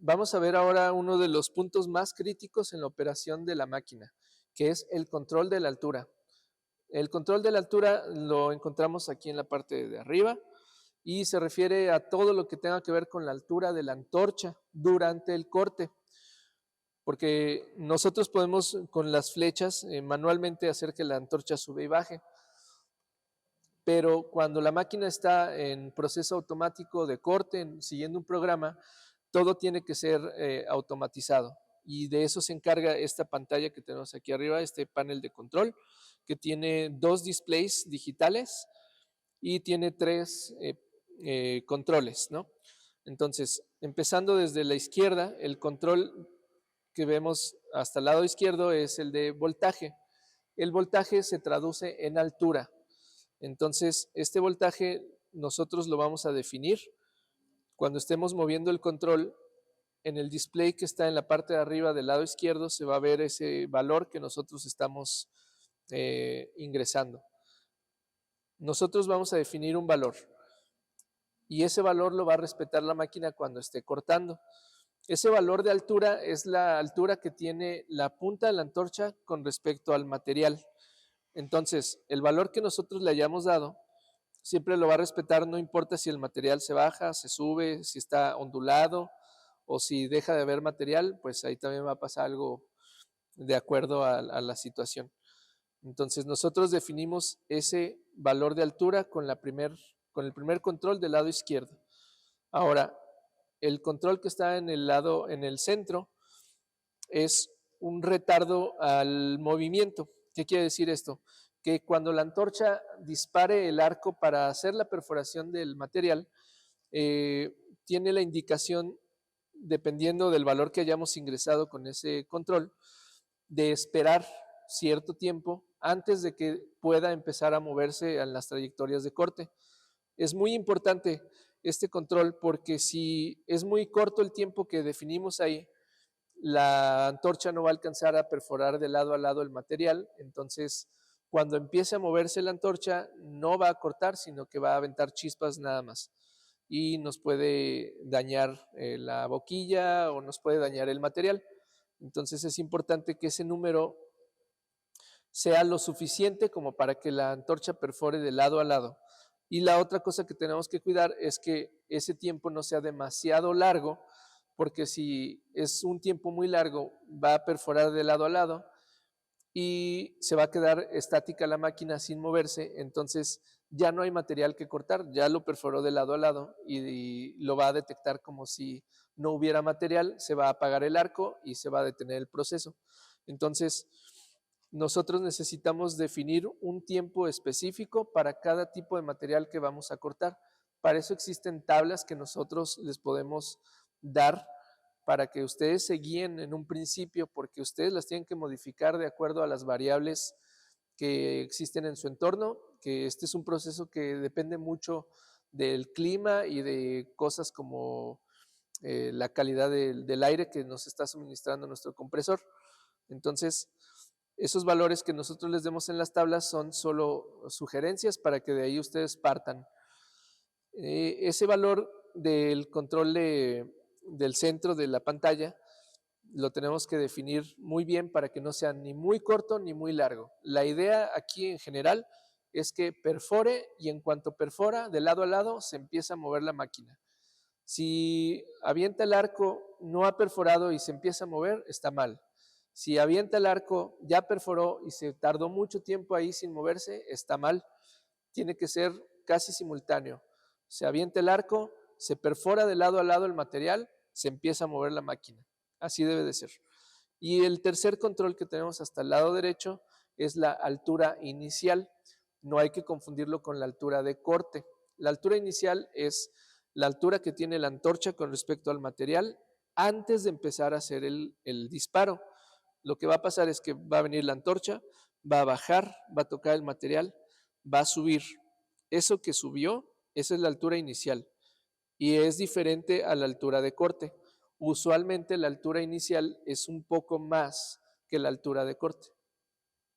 Vamos a ver ahora uno de los puntos más críticos en la operación de la máquina, que es el control de la altura. El control de la altura lo encontramos aquí en la parte de arriba y se refiere a todo lo que tenga que ver con la altura de la antorcha durante el corte, porque nosotros podemos con las flechas manualmente hacer que la antorcha sube y baje, pero cuando la máquina está en proceso automático de corte, siguiendo un programa, todo tiene que ser automatizado. Y de eso se encarga esta pantalla que tenemos aquí arriba, este panel de control, que tiene 2 displays digitales y tiene 3 controles, ¿no? Entonces, empezando desde la izquierda, el control que vemos hasta el lado izquierdo es el de voltaje. El voltaje se traduce en altura. Entonces, este voltaje nosotros lo vamos a definir cuando estemos moviendo el control. En el display que está en la parte de arriba del lado izquierdo se va a ver ese valor que nosotros estamos ingresando. Nosotros vamos a definir un valor y ese valor lo va a respetar la máquina cuando esté cortando. Ese valor de altura es la altura que tiene la punta de la antorcha con respecto al material. Entonces, el valor que nosotros le hayamos dado siempre lo va a respetar, no importa si el material se baja, se sube, si está ondulado o si deja de haber material, pues ahí también va a pasar algo de acuerdo a la situación. Entonces nosotros definimos ese valor de altura con el primer control del lado izquierdo. Ahora, el control que está en el centro es un retardo al movimiento. ¿Qué quiere decir esto? Que cuando la antorcha dispare el arco para hacer la perforación del material, tiene la indicación, dependiendo del valor que hayamos ingresado con ese control, de esperar cierto tiempo antes de que pueda empezar a moverse en las trayectorias de corte. Es muy importante este control porque si es muy corto el tiempo que definimos ahí, la antorcha no va a alcanzar a perforar de lado a lado el material, entonces cuando empiece a moverse la antorcha no va a cortar, sino que va a aventar chispas nada más y nos puede dañar la boquilla o nos puede dañar el material. Entonces es importante que ese número sea lo suficiente como para que la antorcha perfore de lado a lado. Y la otra cosa que tenemos que cuidar es que ese tiempo no sea demasiado largo, porque si es un tiempo muy largo, va a perforar de lado a lado y se va a quedar estática la máquina sin moverse, entonces ya no hay material que cortar, ya lo perforó de lado a lado y lo va a detectar como si no hubiera material, se va a apagar el arco y se va a detener el proceso. Entonces, nosotros necesitamos definir un tiempo específico para cada tipo de material que vamos a cortar. Para eso existen tablas que nosotros les podemos dar para que ustedes se guíen en un principio, porque ustedes las tienen que modificar de acuerdo a las variables que existen en su entorno, que este es un proceso que depende mucho del clima y de cosas como la calidad del aire que nos está suministrando nuestro compresor. Entonces, esos valores que nosotros les demos en las tablas son solo sugerencias para que de ahí ustedes partan. Ese valor del control del centro de la pantalla lo tenemos que definir muy bien para que no sea ni muy corto ni muy largo. La idea aquí en general es que perfore y en cuanto perfora de lado a lado se empieza a mover la máquina. Si avienta el arco, no ha perforado y se empieza a mover, está mal. Si avienta el arco, ya perforó y se tardó mucho tiempo ahí sin moverse, está mal. Tiene que ser casi simultáneo. Se avienta el arco, se perfora de lado a lado el material, se empieza a mover la máquina. Así debe de ser. Y el tercer control que tenemos hasta el lado derecho es la altura inicial. No hay que confundirlo con la altura de corte. La altura inicial es la altura que tiene la antorcha con respecto al material antes de empezar a hacer el disparo. Lo que va a pasar es que va a venir la antorcha, va a bajar, va a tocar el material, va a subir. Eso que subió, esa es la altura inicial y es diferente a la altura de corte. Usualmente la altura inicial es un poco más que la altura de corte.